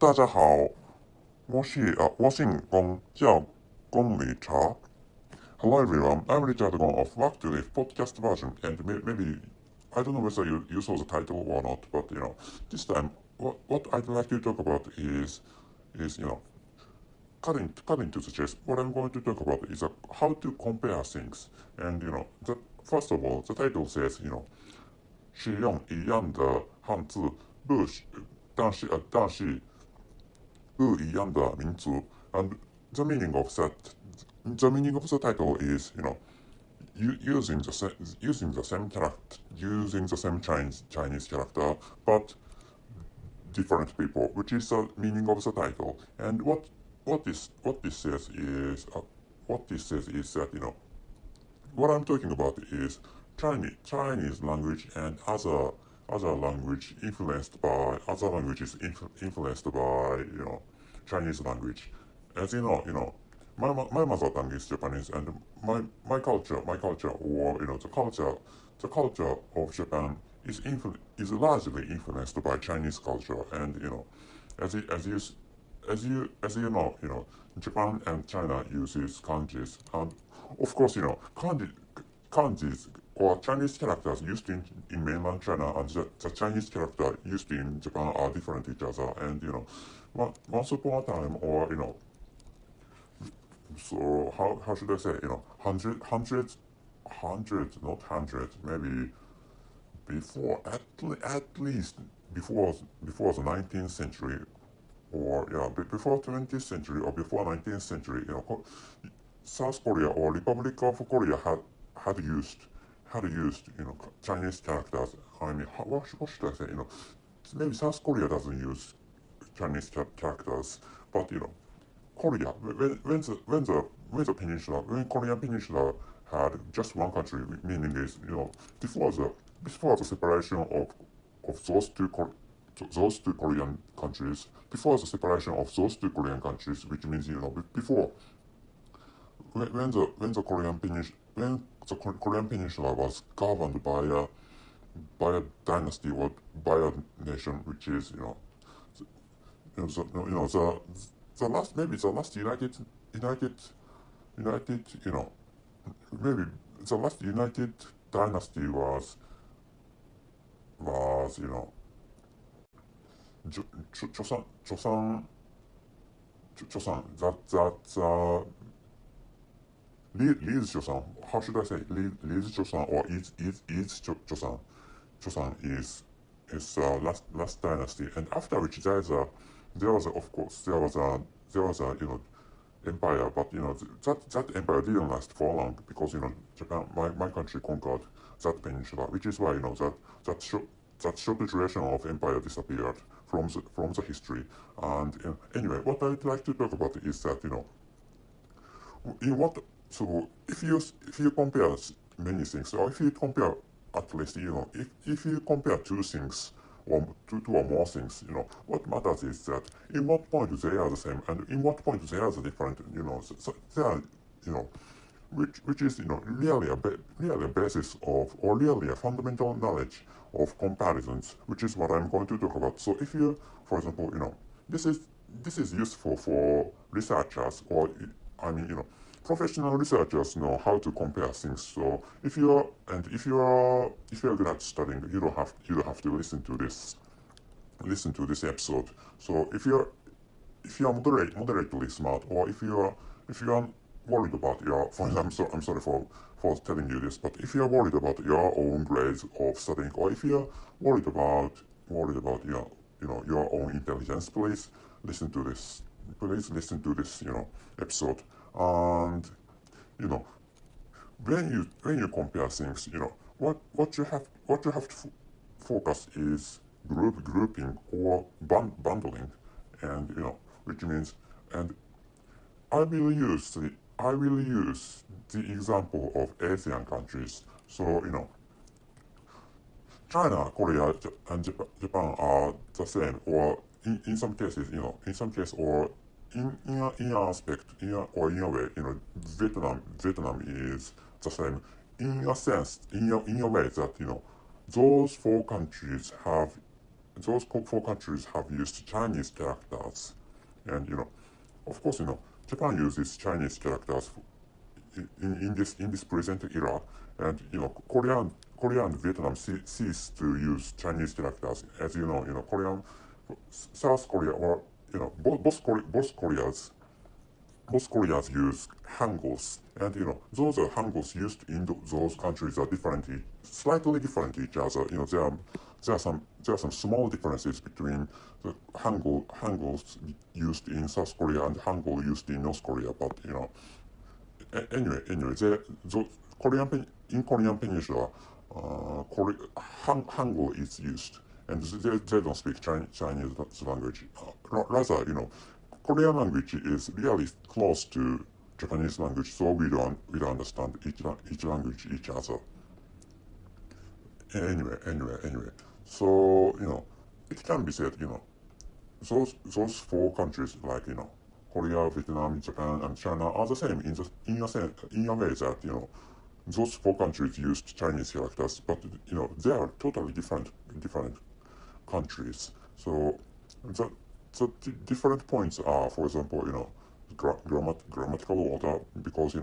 大家好，我是龚叫龚理查。Hello everyone, I'm Richard Gong of Back to the podcast version, and maybe I don't know whether you saw the title or not, but this time what I'd like to talk about is cutting to the chase. What I'm going to talk about is how to compare things, and first of all, the title says 使用一样的汉字，但是不一样的民族。And the meaning of the title is using the same character, using the same Chinese character, but different people, which is the meaning of the title. And what this says is that what I'm talking about is Chinese language and other language influenced by other languages influenced by Chinese language. As my mother tongue is Japanese, and my culture, or the culture of Japan is largely influenced by Chinese culture. And as you as you as you know, Japan and China uses kanjis, and of course, kanjis or Chinese characters used in mainland China and the Chinese character used in Japan are different each other. And once upon a time, or so how should I say, hundreds, maybe at least before the 19th century, or before 20th century or before 19th century, South Korea or Republic of Korea had used Chinese characters. I mean, what should I say? Maybe South Korea doesn't use Chinese characters, but Korea, when Korean Peninsula had just one country, meaning is before the separation of those two Korean countries, before the separation of those two Korean countries, which means before when the Korean Peninsula was governed by a dynasty or by a nation, which is the last, maybe the last united maybe the last united dynasty was Joseon, that Liz Joseon, how should I say, Liz Joseon or is Joseon. Joseon is last dynasty, and after which there was a empire, but that empire didn't last for long, because Japan, my country, conquered that peninsula, which is why that short duration of empire disappeared from the history. And anyway, what I'd like to talk about is that in what so if you compare many things, or if you compare at least if you compare two things or two or more things, what matters is that in what point they are the same and in what point they are the different. So they are which is really a basis of, or really a fundamental knowledge of comparisons, which is what I'm going to talk about. So if you, for example, this is useful for researchers, or professional researchers know how to compare things. So if you're good at studying, you don't have to listen to this episode. So if you're moderately smart, or if you're worried about your, I'm sorry for telling you this, but if you're worried about your own grades of studying, or if you're worried about your own intelligence, please listen to this. Episode. And when you compare things, what you have to focus is grouping or bundling, and which means, and I will use the example of Asian countries. So China, Korea, and Japan are the same, or in some cases, or in an aspect, or in a way, Vietnam is the same. In a sense, in a way that those four countries have those four countries have used Chinese characters, and of course, Japan uses Chinese characters in this present era, and Korea and Vietnam cease to use Chinese characters. As South Korea, or both Koreas use Hangul's, and those Hangul's used in those countries are slightly different each other. There are some small differences between the Hangul's used in South Korea and Hangul used in North Korea, but anyway, in Korean Peninsula, Hangul is used, and they don't speak Chinese language. Rather, Korean language is really close to Japanese language, so we don't understand each language each other. Anyway. So it can be said, those four countries like Korea, Vietnam, Japan, and China are the same in a way that those four countries used Chinese characters, but they are totally different countries. So the different points are, for example, grammatical order, because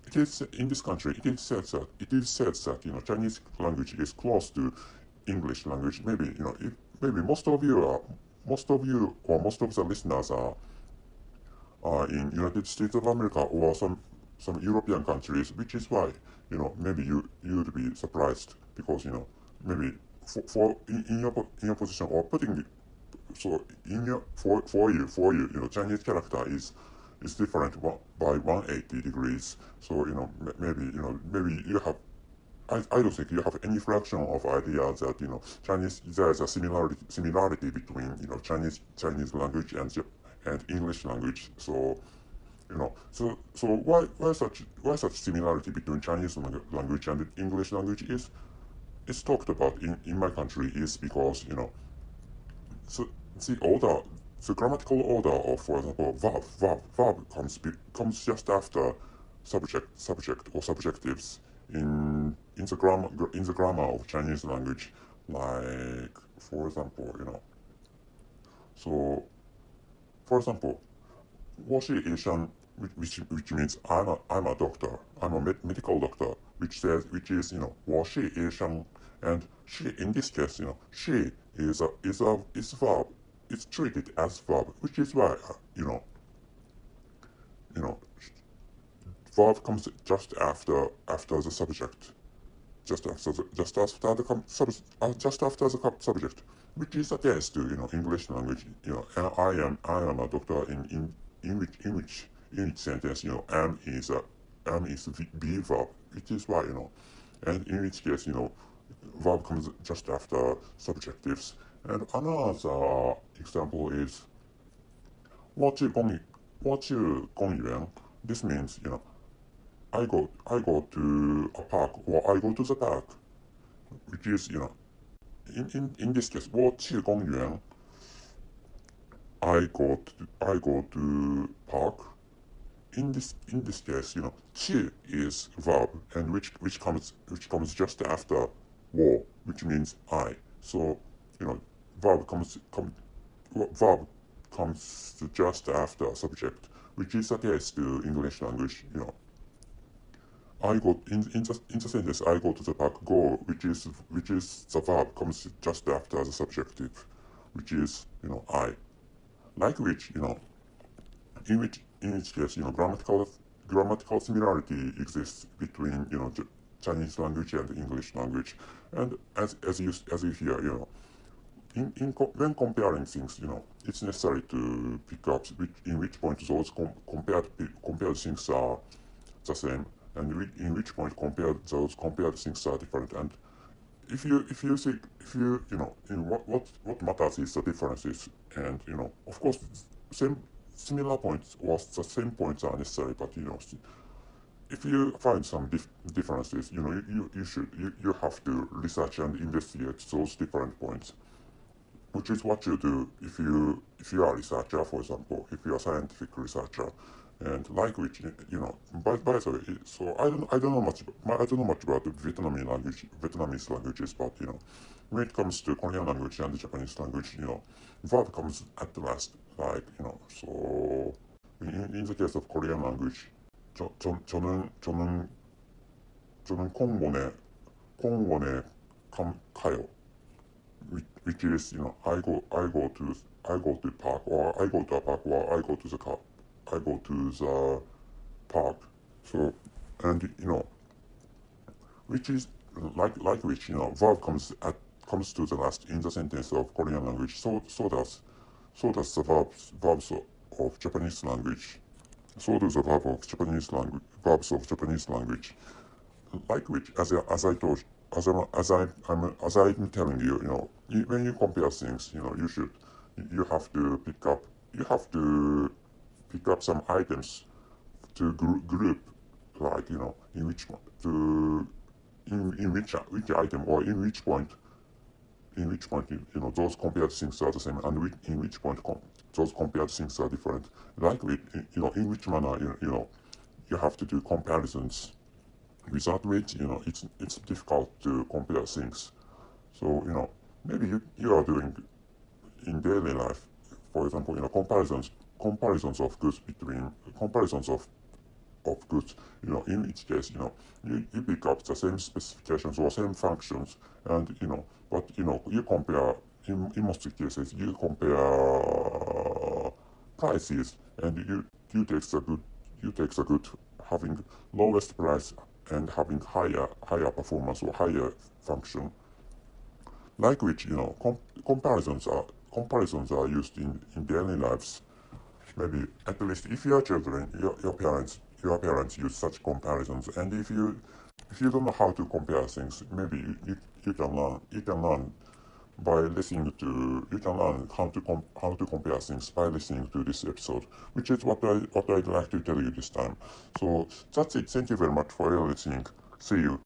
it is in this country it is said that Chinese language is close to English language. Maybe maybe most of you or most of the listeners are in United States of America or some European countries, which is why maybe you'd be surprised, because maybe in your position, or putting so in your for you Chinese character is different by 180 degrees. So maybe you have, I don't think you have any fraction of idea that Chinese, there is a similarity between Chinese language and English language. So so why such similarity between Chinese language and English language is talked about in my country is because so the grammatical order of, for example, verb comes just after subject or subjectives in the grammar of Chinese language. Like, for example, so for example, 我是医生, which means I'm a doctor, I'm a medical doctor, which is 我是医生, and she, in this case, she is verb, it's treated as verb, which is why verb comes just after the subject, just after the subject, which is a case to English language. And I am a doctor in which sentence am is be verb, which is why and in which case verb comes just after subjectives. And another example is 我去公园. This means I go to a park, or I go to the park, which is in this case 我去公园. I go to park. In this case, 去 is verb, and which comes just after 我, which means I. So verb comes just after subject, which is the case to English language. I go in the sentence I go to the park, go, which is the verb comes just after the subjective, which is I. Like which in which case grammatical similarity exists between Chinese language and English language. And as you hear, when comparing things, it's necessary to pick up in which point those compared things are the same, and in which point those compared things are different. And if you see, what matters is the differences, and of course similar points or the same points are necessary, but if you find some differences, you have to research and investigate those different points, which is what you do if you are a researcher. For example, if you are a scientific researcher, and language, by the way, so I don't know much about the Vietnamese languages, but when it comes to Korean language and the Japanese language, verb comes at the last, like so in the case of Korean language, 저는 공원에 가요, which is I go to park, or I go to a park, or I go to the park. So, and which is like which verb comes to the last in the sentence of Korean language. So does the verbs of Japanese language. So does the verbs of Japanese language. Like which, as I told, as I'm telling you, when you compare things, you have to pick up some items to group, like in which to in which item, or in which point those compared things are the same, and in which point those compared things are different. Like with in which manner you have to do comparisons. Without which it's difficult to compare things. So maybe you are doing in daily life, for example, comparisons of goods, in each case, you pick up the same specifications or same functions, and but you compare, in most cases you compare prices, and you take the good having lowest price and having higher performance or higher function. Like which comparisons are used in daily lives. Maybe at least if you are children, your parents use such comparisons, and if you don't know how to compare things, maybe you can learn by listening to you can learn how to compare things by listening to this episode, which is what I'd like to tell you this time. So that's it. Thank you very much for listening. See you.